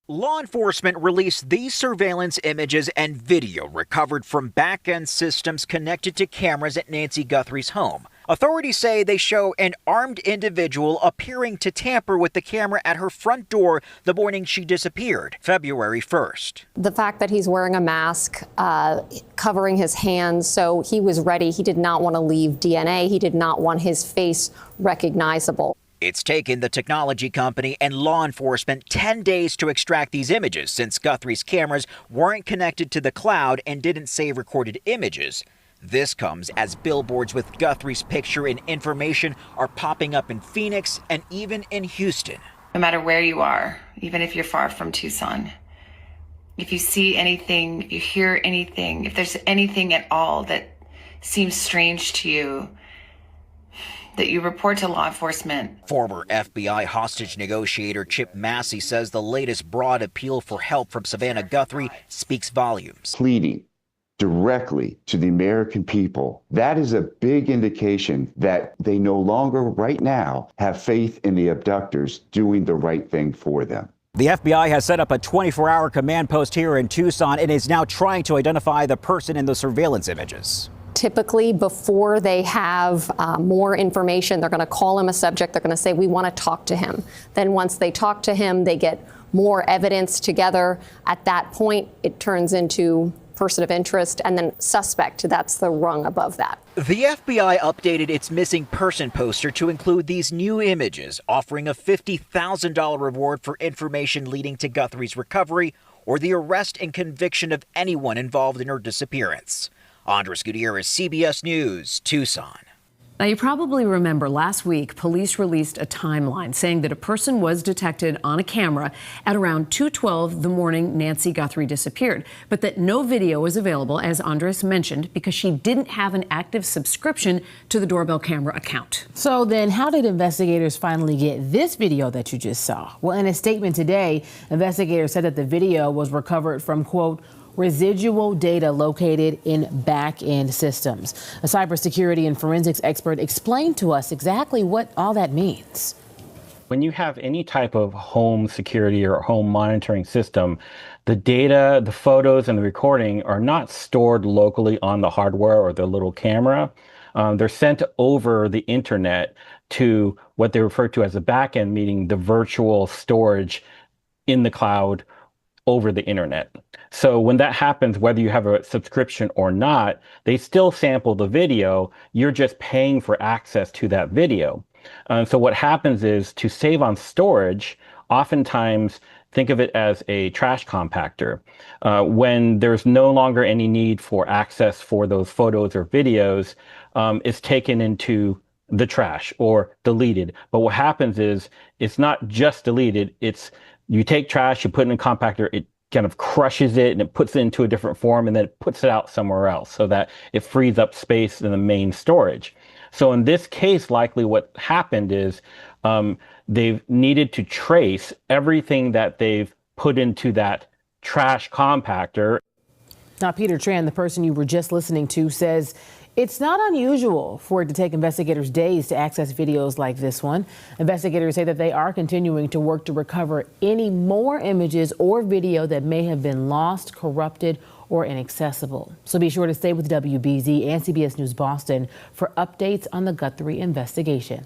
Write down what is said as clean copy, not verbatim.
Law enforcement released these surveillance images and video recovered from back-end systems connected to cameras at Nancy Guthrie's home. Authorities say they show an armed individual appearing to tamper with the camera at her front door the morning she disappeared, February 1st. The fact that he's wearing a mask, covering his hands, so he was ready. He did not want to leave DNA. He did not want his face recognizable. It's taken the technology company and law enforcement 10 days to extract these images since Guthrie's cameras weren't connected to the cloud and didn't save recorded images. This comes as billboards with Guthrie's picture and information are popping up in Phoenix and even in Houston. No matter where you are, even if you're far from Tucson, if you see anything, if you hear anything, if there's anything at all that seems strange to you, that you report to law enforcement. Former FBI hostage negotiator Chip Massey says the latest broad appeal for help from Savannah Guthrie speaks volumes. Pleading directly to the American people, that is a big indication that they no longer right now have faith in the abductors doing the right thing for them. The FBI has set up a 24-hour command post here in Tucson and is now trying to identify the person in the surveillance images. Typically, before they have more information, they're going to call him a subject. They're going to say, we want to talk to him. Then once they talk to him, they get more evidence together. At that point, it turns into person of interest and then suspect. That's the rung above that. The FBI updated its missing person poster to include these new images, offering a $50,000 reward for information leading to Guthrie's recovery or the arrest and conviction of anyone involved in her disappearance. Andres Gutierrez, CBS News, Tucson. Now, you probably remember last week, police released a timeline saying that a person was detected on a camera at around 2:12 the morning Nancy Guthrie disappeared, but that no video was available, as Andres mentioned, because she didn't have an active subscription to the Doorbell camera account. So then how did investigators finally get this video that you just saw? Well, in a statement today, investigators said that the video was recovered from, quote, residual data located in back-end systems. A cybersecurity and forensics expert explained to us exactly what all that means. When you have any type of home security or home monitoring system, the data, the photos, and the recording are not stored locally on the hardware or the little camera. They're sent over the internet to what they refer to as a back-end, meaning the virtual storage in the cloud over the internet. So when that happens, whether you have a subscription or not, they still sample the video. You're just paying for access to that video. So what happens is, to save on storage, oftentimes think of it as a trash compactor. When there's no longer any need for access for those photos or videos, it's taken into the trash or deleted. But what happens is, it's not just deleted, it's you take trash, you put it in a compactor, it kind of crushes it and it puts it into a different form and then it puts it out somewhere else so that it frees up space in the main storage. So in this case, likely what happened is they've needed to trace everything that they've put into that trash compactor. Now, Peter Tran, the person you were just listening to, says it's not unusual for it to take investigators days to access videos like this one. Investigators say that they are continuing to work to recover any more images or video that may have been lost, corrupted, or inaccessible. So be sure to stay with WBZ and CBS News Boston for updates on the Guthrie investigation.